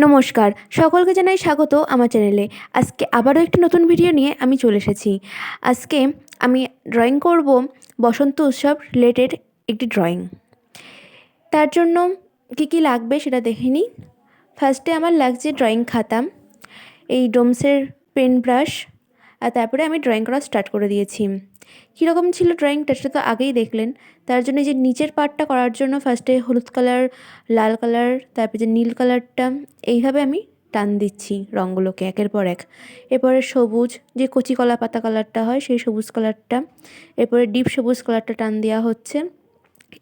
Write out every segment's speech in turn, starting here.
নমস্কার, সকলকে জানাই স্বাগত আমার চ্যানেলে। আজকে আবারও একটি নতুন ভিডিও নিয়ে আমি চলে এসেছি। আজকে আমি ড্রয়িং করব বসন্ত উৎসব রিলেটেড একটি ড্রয়িং। তার জন্য কী লাগবে সেটা দেখে নিই। ফার্স্টে আমার লাগছে ড্রয়িং খাতা, এই ডোমসের পেন ব্রাশ, আর তারপরে আমি ড্রয়িং করা স্টার্ট করে দিয়েছি। কীরকম ছিল ড্রয়িংটা সেটা তো আগেই দেখলেন। তার জন্য যে নিচের পার্টটা করার জন্য ফার্স্টে হলুদ কালার, লাল কালার, তারপরে যে নীল কালারটা এইভাবে আমি টান দিচ্ছি রঙগুলোকে একের পর এক। এরপরে সবুজ, যে কচি কলা পাতা কালারটা হয় সেই সবুজ কালারটা, এরপরে ডিপ সবুজ কালারটা টান দেওয়া হচ্ছে।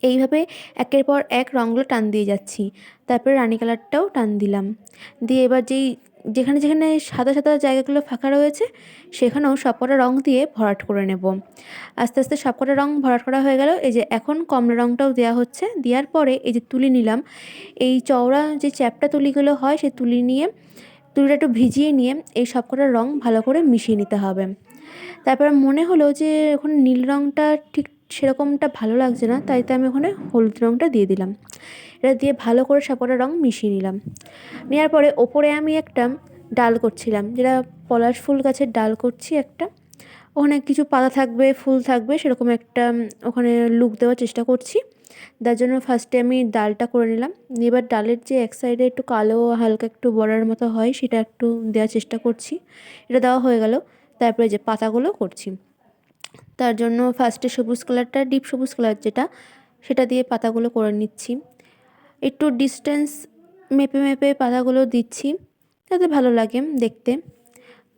এইভাবে একের পর এক রঙগুলো টান দিয়ে যাচ্ছি। তারপরে রানী কালারটাও টান দিলাম। দিয়ে এবার যেখানে যেখানে সাদা সাদা জায়গাগুলো ফাঁকা রয়েছে সেখানেও সবকটা রঙ দিয়ে ভরাট করে নেব। আস্তে আস্তে সবকটা রঙ ভরাট করা হয়ে গেল। এই যে এখন কমলা রঙটাও দেওয়া হচ্ছে। দেওয়ার পরে এই যে তুলি নিলাম, এই চওড়া যে চ্যাপ্টা তুলিগুলো হয় সেই তুলিটা একটু ভিজিয়ে নিয়ে এই সবকটা রঙ ভালো করে মিশিয়ে নিতে হবে। তারপর মনে হলো যে ওখানে নীল রঙটা ঠিক সেরকমটা ভালো লাগছে না, তাই তো আমি ওখানে হলুদ রঙটা দিয়ে দিলাম। এটা দিয়ে ভালো করে সবকটা রঙ মিশিয়ে নিলাম। নেওয়ার পরে ওপরে আমি একটা ডাল করছিলাম, যেটা পলাশ ফুল গাছের ডাল করছি একটা। ওখানে কিছু পাতা থাকবে, ফুল থাকবে, সেরকম একটা ওখানে লুক দেওয়ার চেষ্টা করছি। তার জন্য ফার্স্টে আমি ডালটা করে নিলাম। এবার ডালের যে এক সাইডে একটু কালো হালকা একটু বর্ডার মতো হয় সেটা একটু দেওয়ার চেষ্টা করছি। এটা দেওয়া হয়ে গেল। তারপরে যে পাতাগুলো করছি, তার জন্য ফার্স্টে সবুজ কালারটা, ডিপ সবুজ কালার যেটা, সেটা দিয়ে পাতাগুলো করে নিচ্ছি। একটু ডিস্টেন্স মেপে মেপে পাতাগুলো দিচ্ছি যাতে ভালো লাগে দেখতে।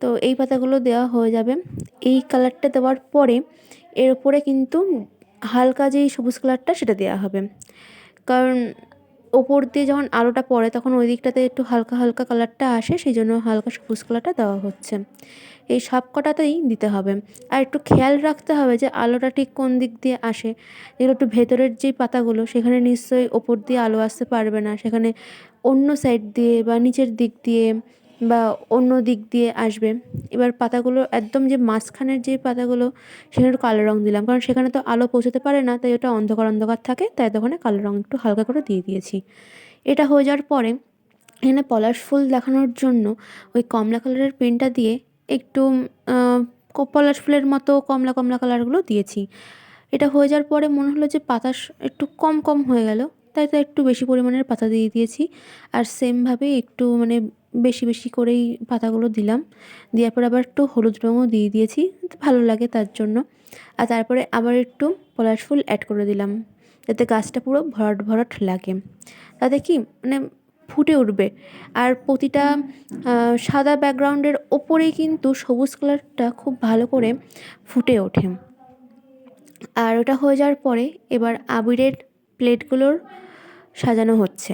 তো এই পাতাগুলো দেওয়া হয়ে যাবে। এই কালারটা দেওয়ার পরে এর উপরে কিন্তু হালকা যেই সবুজ কালারটা সেটা দেওয়া হবে, কারণ ওপর দিয়ে যখন আলোটা পড়ে তখন ওই দিকটাতে একটু হালকা হালকা কালারটা আসে, সেই জন্য হালকা সবুজ কালারটা দেওয়া হচ্ছে। এই সব কটাতেই দিতে হবে। আর একটু খেয়াল রাখতে হবে যে আলোটা ঠিক কোন দিক দিয়ে আসে। যেগুলো একটু ভেতরের যেই পাতাগুলো সেখানে নিশ্চয়ই ওপর দিয়ে আলো আসতে পারবে না, সেখানে অন্য সাইড দিয়ে বা নিচের দিক দিয়ে বা অন্য দিক দিয়ে আসবে। এবার পাতাগুলো একদম যে মাঝখানের যে পাতাগুলো সেখানে একটু কালো রঙ দিলাম, কারণ সেখানে তো আলো পৌঁছাতে পারে না, তাই ওটা অন্ধকার অন্ধকার থাকে, তাই তখন কালো রঙ একটু হালকা করে দিয়ে দিয়েছি। এটা হয়ে যাওয়ার পরে এখানে পলাশ ফুল দেখানোর জন্য ওই কমলা কালারের পেনটা দিয়ে একটু পলাশ ফুলের মতো কমলা কমলা কালারগুলো দিয়েছি। এটা হয়ে যাওয়ার পরে মনে হলো যে পাতা একটু কম কম হয়ে গেল, তাই তো একটু বেশি পরিমাণের পাতা দিয়ে দিয়েছি। আর সেমভাবে একটু মানে বেশি বেশি করেই পাতাগুলো দিলাম। দেওয়ার পর আবার একটু হলুদ রঙও দিয়ে দিয়েছি, ভালো লাগে তার জন্য। আর তারপরে আবার একটু পলাশ ফুল অ্যাড করে দিলাম যাতে গাছটা পুরো ভরাট ভরাট লাগে, তাতে কি মানে ফুটে উঠবে। আর প্রতিটা সাদা ব্যাকগ্রাউন্ডের ওপরেই কিন্তু সবুজ কালারটা খুব ভালো করে ফুটে ওঠে। আর ওটা হয়ে যাওয়ার পরে এবার আবিরের প্লেটগুলোর সাজানো হচ্ছে।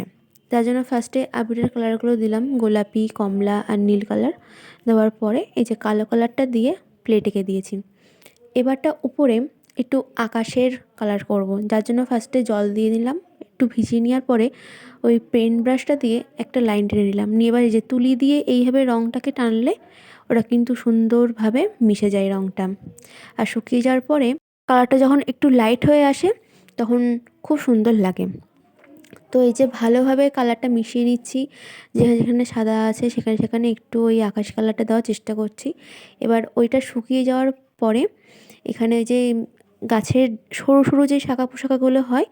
তার জন্য ফার্স্টে আবিরের কালারগুলো দিলাম, গোলাপি, কমলা আর নীল কালার। দেওয়ার পরে এই যে কালো কালারটা দিয়ে প্লেটেকে দিয়েছি। এবারটা উপরে একটু আকাশের কালার করব, যার জন্য ফার্স্টে জল দিয়ে নিলাম, একটু ভিজিয়ে নেওয়ার পরে ওই পেন ব্রাশটা দিয়ে একটা লাইন টেনে নিলাম। নিয়ে এবার এই যে তুলি দিয়ে এইভাবে রঙটাকে টানলে ওটা কিন্তু সুন্দরভাবে মিশে যায় রঙটা। আর শুকিয়ে যাওয়ার পরে কালারটা যখন একটু লাইট হয়ে আসে তখন খুব সুন্দর লাগে। তো এই যে ভালোভাবে কালারটা মিশিয়ে নিচ্ছি, যেখানে যেখানে সাদা আছে সেখানে সেখানে একটু ওই আকাশ কালারটা দেওয়ার চেষ্টা করছি। এবার ওইটা শুকিয়ে যাওয়ার পরে এখানে যে গাছের সরু সরু যে শাখা পোশাকাগুলো হয়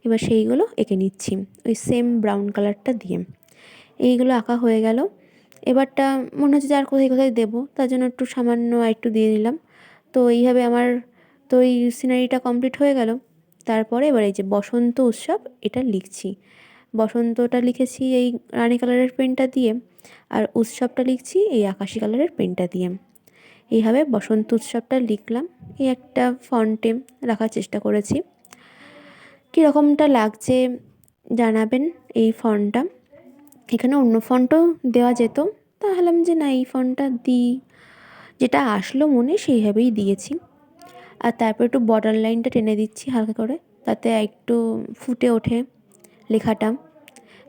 এবার সেইগুলো এঁকে নিচ্ছি ওই সেম ব্রাউন কালারটা দিয়ে। এইগুলো আঁকা হয়ে গেল। এবারটা মনে হচ্ছে যে আর কোথায় কোথায় দেবো, তার জন্য একটু সামান্য একটু দিয়ে নিলাম। তো এইভাবে আমার তো এই সিনারিটা কমপ্লিট হয়ে গেল। তারপরে এবার এই যে বসন্ত উৎসব এটা লিখছি। বসন্তটা লিখেছি এই রানী কালারের পেনটা দিয়ে, আর উৎসবটা লিখছি এই আকাশি কালারের পেনটা দিয়ে। এইভাবে বসন্ত উৎসবটা লিখলাম। এই একটা ফন্টে রাখার চেষ্টা করেছি। কীরকমটা লাগছে জানাবেন এই ফন্টটা। এখানে অন্য ফন্টও দেওয়া যেত, তাহলাম যে না এই ফন্টটা দিই, যেটা আসলো মনে সেইভাবেই দিয়েছি। আর তারপর একটু বর্ডার লাইনটা টেনে দিচ্ছি হালকা করে, তাতে একটু ফুটে ওঠে লেখাটা।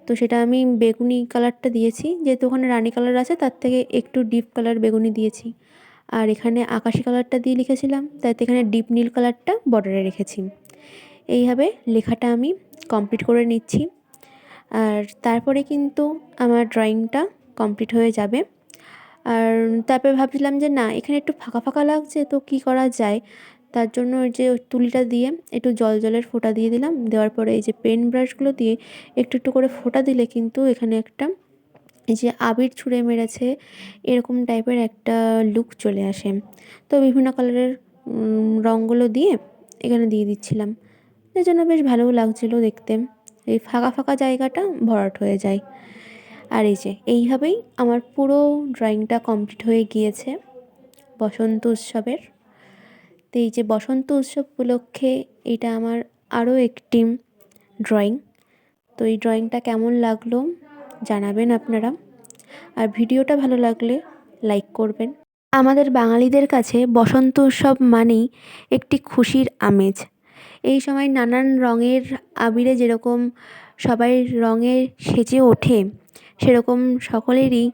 তো সেটা আমি বেগুনি কালারটা দিয়েছি, যেহেতু ওখানে রানী কালার আছে তার থেকে একটু ডিপ কালার বেগুনি দিয়েছি। আর এখানে আকাশি কালারটা দিয়ে লিখেছিলাম, তাতে এখানে ডিপ নীল কালারটা বর্ডারে রেখেছি। এইভাবে লেখাটা আমি কমপ্লিট করে নিচ্ছি। আর তারপরে কিন্তু আমার ড্রয়িংটা কমপ্লিট হয়ে যাবে। আর তারপরে ভাবছিলাম যে না, এখানে একটু ফাঁকা ফাঁকা লাগছে, তো কী করা যায়। তার জন্য ওই যে তুলিটা দিয়ে একটু জলের ফোঁটা দিয়ে দিলাম। দেওয়ার পরে এই যে পেন ব্রাশগুলো দিয়ে একটু একটু করে ফোঁটা দিলে কিন্তু এখানে একটা এই যে আবির ছুঁড়ে মেরেছে এরকম টাইপের একটা লুক চলে আসে। তো বিভিন্ন কালারের রঙগুলো দিয়ে এখানে দিয়ে দিচ্ছিলাম, এর জন্য বেশ ভালোও লাগছিলো দেখতে। এই ফাঁকা ফাঁকা জায়গাটা ভরাট হয়ে যায়। আর এই যে এইভাবেই আমার পুরো ড্রয়িংটা কমপ্লিট হয়ে গিয়েছে বসন্ত উৎসবের। তো এই যে বসন্ত উৎসব উপলক্ষে এটা আমার আরও একটি ড্রয়িং। তো এই ড্রয়িংটা কেমন লাগলো জানাবেন আপনারা, আর ভিডিওটা ভালো লাগলে লাইক করবেন। আমাদের বাঙালিদের কাছে বসন্ত উৎসব মানেই একটি খুশির আমেজ। এই সময় নানান রঙের আবিরে যেরকম সবাই রঙে সেজে ওঠে, সেরকম সকলেরই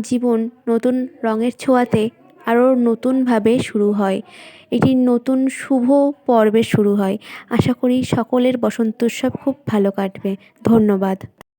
জীবন নতুন রঙের ছোঁয়াতে আরও নতুনভাবে শুরু হয়। এটি নতুন শুভ পর্বের শুরু হয়। আশা করি সকলের বসন্ত উৎসব খুব ভালো কাটবে। ধন্যবাদ।